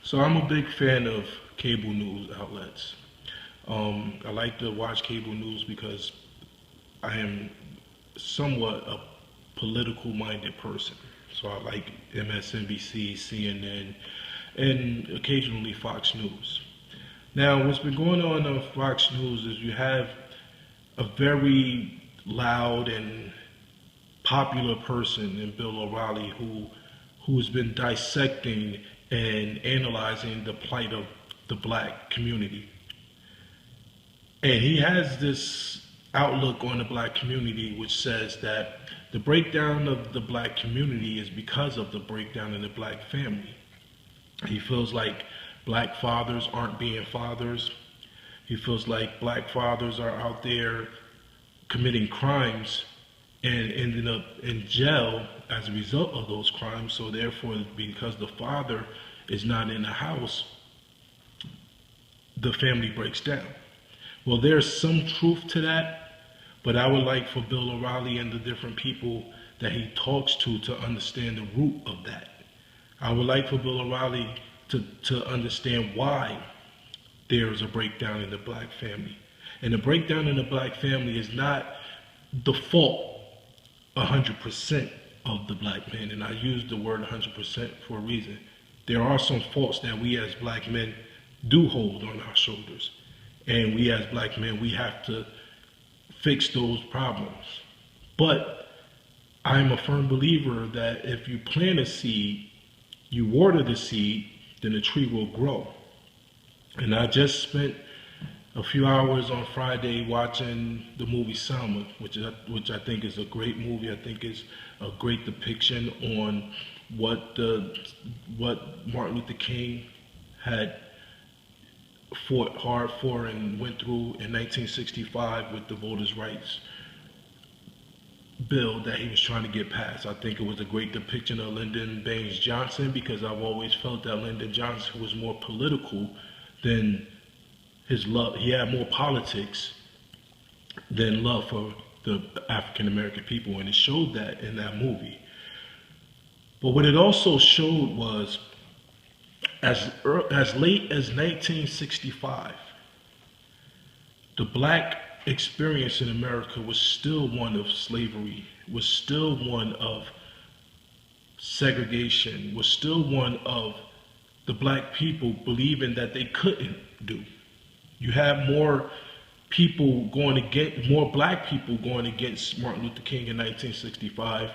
So I'm a big fan of cable news outlets. I like to watch cable news because I am somewhat a political minded person. So I like MSNBC, CNN, and occasionally Fox News. Now, what's been going on Fox News is you have a very loud and popular person in Bill O'Reilly who's been dissecting and analyzing the plight of the black community. And he has this outlook on the black community which says that the breakdown of the black community is because of the breakdown in the black family. He feels like black fathers aren't being fathers. He feels like black fathers are out there committing crimes and ending up in jail as a result of those crimes. So therefore, because the father is not in the house, the family breaks down. Well, there's some truth to that, but I would like for Bill O'Reilly and the different people that he talks to understand the root of that. I would like for Bill O'Reilly to understand why there is a breakdown in the black family. And the breakdown in the black family is not the fault 100% of the black man. And I use the word 100% for a reason. There are some faults that we as black men do hold on our shoulders. And we as black men, we have to fix those problems. But I'm a firm believer that if you plant a seed, you water the seed, then the tree will grow. And I just spent a few hours on Friday watching the movie Selma, which I think is a great movie. I think is a great depiction on what Martin Luther King had fought hard for and went through in 1965 with the Voters' Rights bill that he was trying to get passed. I think it was a great depiction of Lyndon Baines Johnson, because I've always felt that Lyndon Johnson was more political than his love. He had more politics than love for the African American people, and it showed that in that movie. But what it also showed was as late as 1965, the black experience in America was still one of slavery, was still one of segregation, was still one of the black people believing that they couldn't do. You have more black people going against Martin Luther King in 1965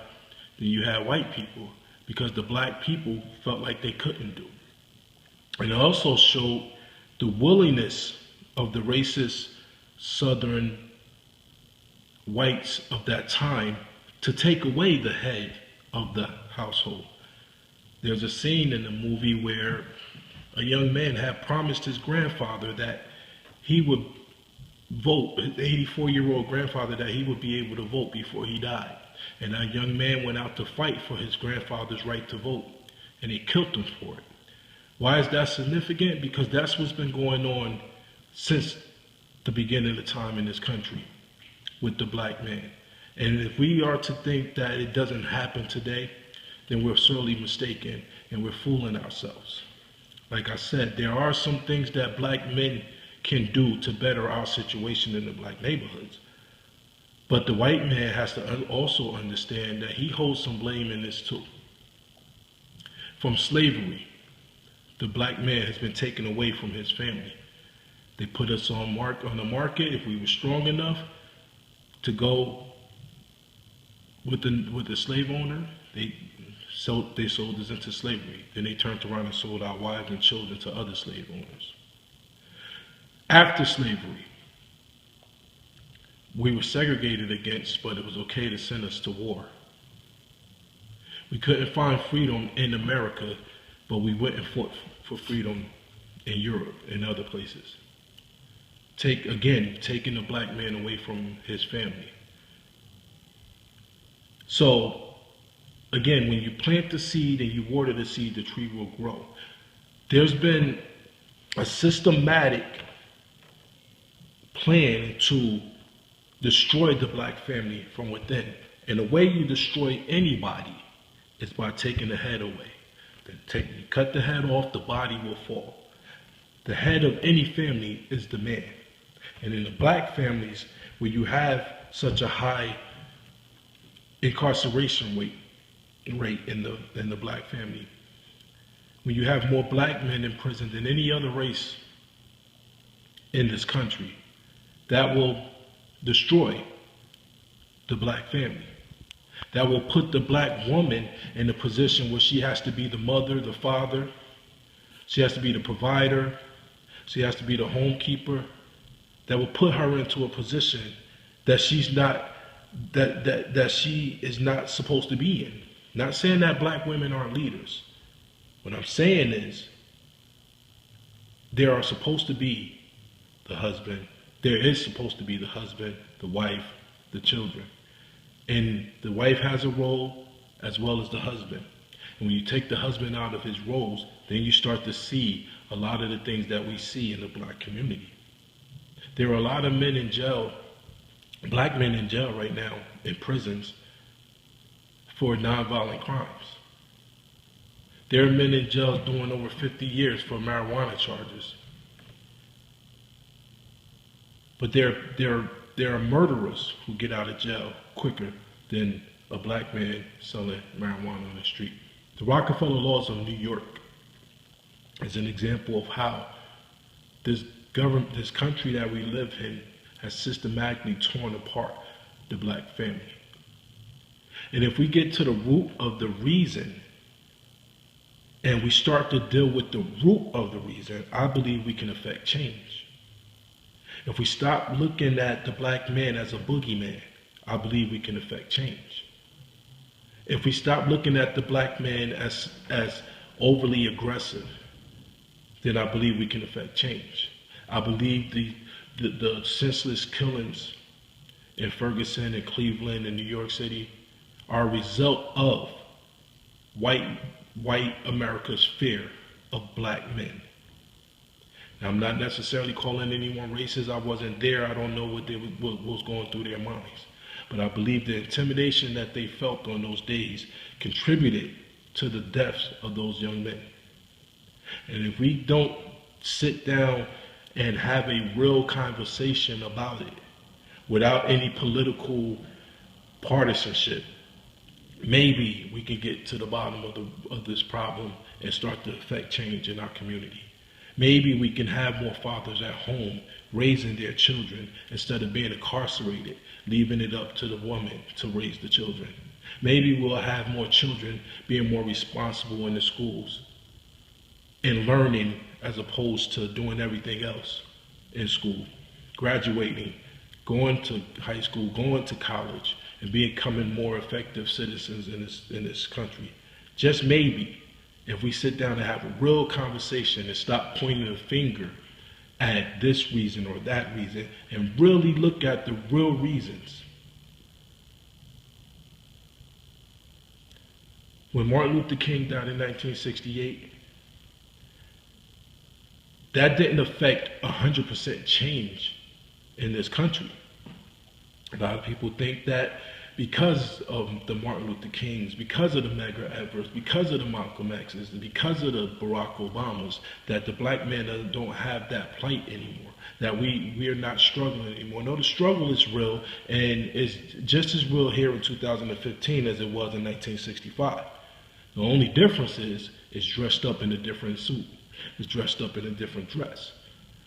than you had white people, because the black people felt like they couldn't do. And it also showed the willingness of the racist Southern whites of that time to take away the head of the household. There's a scene in the movie where a young man had promised his grandfather that he would vote, his 84-year-old grandfather, that he would be able to vote before he died. And that young man went out to fight for his grandfather's right to vote, and they killed him for it. Why is that significant? Because that's what's been going on since the beginning of time in this country with the black man. And if we are to think that it doesn't happen today, then we're sorely mistaken and we're fooling ourselves. Like I said, there are some things that black men can do to better our situation in the black neighborhoods. But the white man has to also understand that he holds some blame in this too. From slavery, the black man has been taken away from his family. They put us on the market. If we were strong enough to go with the slave owner, they sold us into slavery. Then they turned around and sold our wives and children to other slave owners. After slavery, we were segregated against, but it was okay to send us to war. We couldn't find freedom in America, but we went and fought for freedom in Europe and other places. Taking the black man away from his family. So, again, when you plant the seed and you water the seed, the tree will grow. There's been a systematic plan to destroy the black family from within. And the way you destroy anybody is by taking the head away. You cut the head off, the body will fall. The head of any family is the man. And in the black families, where you have such a high incarceration rate in the black family, when you have more black men in prison than any other race in this country, that will destroy the black family. That will put the black woman in a position where she has to be the mother, the father, she has to be the provider, she has to be the homekeeper. That will put her into a position that she's not, that she is not supposed to be in. Not saying that black women aren't leaders. What I'm saying is, there are supposed to be the husband. There is supposed to be the husband, the wife, the children. And the wife has a role as well as the husband. And when you take the husband out of his roles, then you start to see a lot of the things that we see in the black community. There are a lot of men in jail, black men in jail right now, in prisons, for nonviolent crimes. There are men in jail doing over 50 years for marijuana charges. But there are murderers who get out of jail quicker than a black man selling marijuana on the street. The Rockefeller laws of New York is an example of how this country that we live in has systematically torn apart the black family. And if we get to the root of the reason, and we start to deal with the root of the reason, I believe we can affect change. If we stop looking at the black man as a boogeyman, I believe we can affect change. If we stop looking at the black man as overly aggressive, then I believe we can affect change. I believe the senseless killings in Ferguson and Cleveland and New York City are a result of white America's fear of black men. Now, I'm not necessarily calling anyone racist. I wasn't there. I don't know what was going through their minds. But I believe the intimidation that they felt on those days contributed to the deaths of those young men. And if we don't sit down and have a real conversation about it without any political partisanship, maybe we can get to the bottom of this problem and start to affect change in our community. Maybe we can have more fathers at home raising their children instead of being incarcerated, leaving it up to the woman to raise the children. Maybe we'll have more children being more responsible in the schools and learning as opposed to doing everything else in school, graduating, going to high school, going to college, and becoming more effective citizens in this country. Just maybe, if we sit down and have a real conversation and stop pointing a finger at this reason or that reason and really look at the real reasons. When Martin Luther King died in 1968, that didn't affect 100% change in this country. A lot of people think that because of the Martin Luther Kings, because of the Medgar Evers, because of the Malcolm X's, because of the Barack Obamas, that the black man don't have that plight anymore, that we are not struggling anymore. No, the struggle is real, and it's just as real here in 2015 as it was in 1965. The only difference is it's dressed up in a different suit. It's dressed up in a different dress.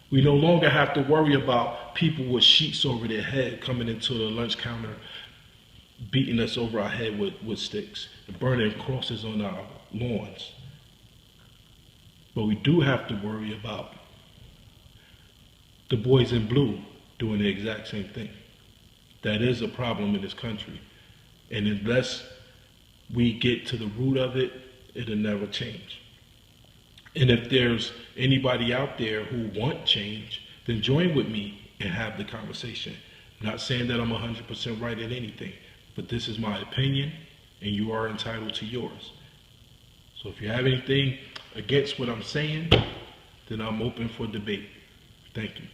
We no longer have to worry about people with sheets over their head coming into the lunch counter, beating us over our head with sticks and burning crosses on our lawns. But we do have to worry about the boys in blue doing the exact same thing. That is a problem in this country. And unless we get to the root of it, it'll never change. And if there's anybody out there who want change, then join with me and have the conversation. I'm not saying that I'm 100% right in anything, but this is my opinion, and you are entitled to yours. So if you have anything against what I'm saying, then I'm open for debate. Thank you.